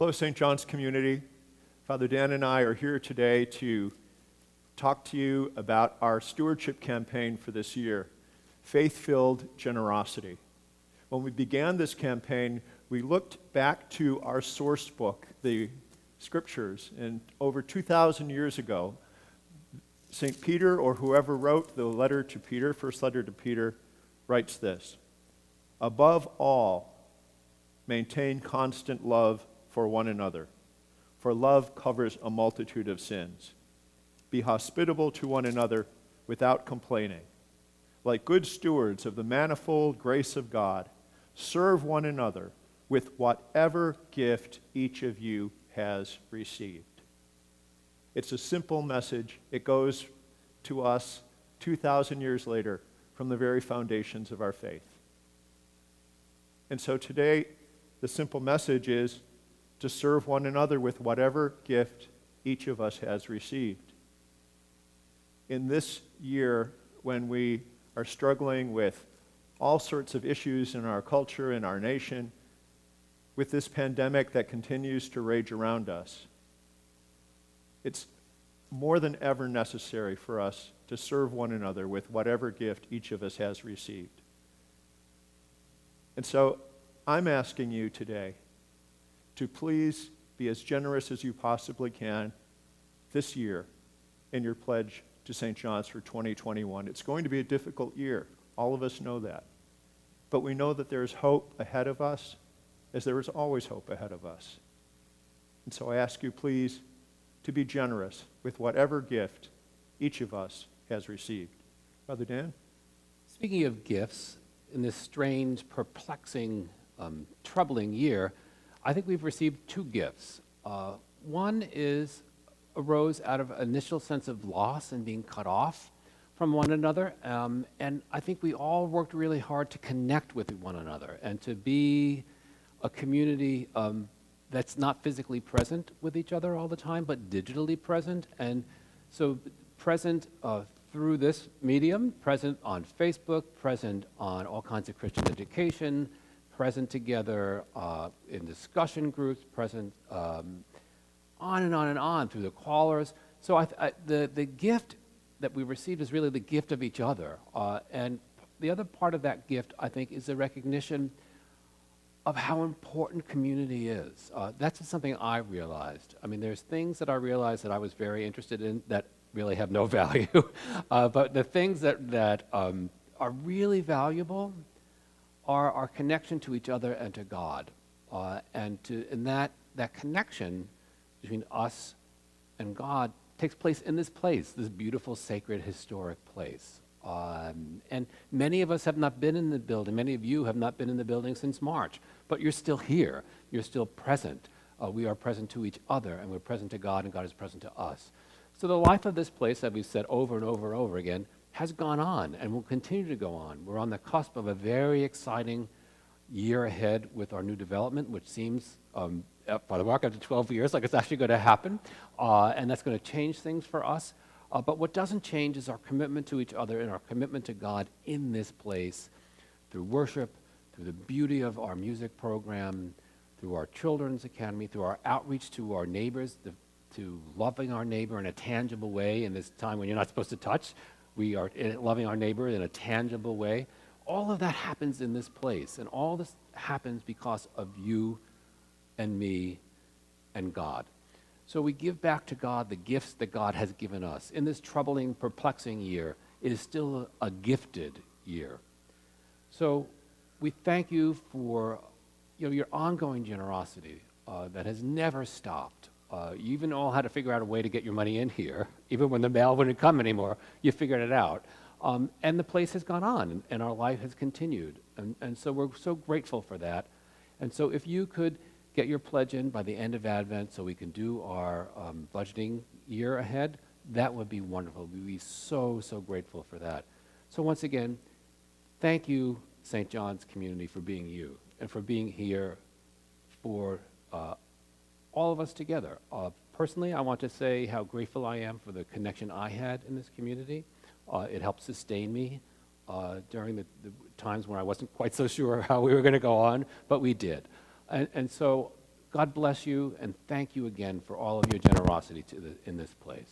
Hello, St. John's community. Father Dan and I are here today to talk to you about our stewardship campaign for this year, Faith-Filled Generosity. When we began this campaign, we looked back to our source book, the Scriptures, and over 2,000 years ago, St. Peter, or whoever wrote the letter to Peter, first letter to Peter, writes this: "Above all, maintain constant love for one another, for love covers a multitude of sins. Be hospitable to one another without complaining. Like good stewards of the manifold grace of God, serve one another with whatever gift each of you has received." It's a simple message. It goes to us 2,000 years later from the very foundations of our faith. And so today, the simple message is to serve one another with whatever gift each of us has received. In this year, when we are struggling with all sorts of issues in our culture, in our nation, with this pandemic that continues to rage around us, it's more than ever necessary for us to serve one another with whatever gift each of us has received. And so I'm asking you today to please be as generous as you possibly can this year in your pledge to St. John's for 2021. It's going to be a difficult year. All of us know that. But we know that there is hope ahead of us, as there is always hope ahead of us. And so I ask you, please, to be generous with whatever gift each of us has received. Brother Dan? Speaking of gifts, in this strange, perplexing, troubling year, I think we've received two gifts. One arose out of initial sense of loss and being cut off from one another, and I think we all worked really hard to connect with one another and to be a community that's not physically present with each other all the time, but digitally present, and so present through this medium, present on Facebook, present on all kinds of Christian education, present together in discussion groups, present on and on and on through the callers. So the gift that we received is really the gift of each other. And the other part of that gift, I think, is the recognition of how important community is. That's something I realized. I mean, there's things that I realized that I was very interested in that really have no value. But the things that are really valuable are our connection to each other and to God. And that connection between us and God takes place in this place, this beautiful, sacred, historic place. And many of us have not been in the building. Many of you have not been in the building since March, but you're still here. You're still present. We are present to each other, and we're present to God, and God is present to us. So the life of this place, that we've said over and over and over again, has gone on and will continue to go on. We're on the cusp of a very exciting year ahead with our new development, which seems, by the mark, after 12 years, like it's actually going to happen, and that's going to change things for us. But what doesn't change is our commitment to each other and our commitment to God in this place through worship, through the beauty of our music program, through our children's academy, through our outreach to our neighbors, to loving our neighbor in a tangible way in this time when you're not supposed to touch. We are loving our neighbor in a tangible way. All of that happens in this place, and all this happens because of you and me and God. So we give back to God the gifts that God has given us. In this troubling, perplexing year, it is still a gifted year. So we thank you for your ongoing generosity that has never stopped. You even all had to figure out a way to get your money in here. Even when the mail wouldn't come anymore, you figured it out. And the place has gone on, and our life has continued. And so we're so grateful for that. And so if you could get your pledge in by the end of Advent so we can do our budgeting year ahead, that would be wonderful. We'd be so, so grateful for that. So once again, thank you, St. John's community, for being you and for being here for all of us together. Personally, I want to say how grateful I am for the connection I had in this community. It helped sustain me during the times when I wasn't quite so sure how we were going to go on, but we did. And so God bless you, and thank you again for all of your generosity in this place.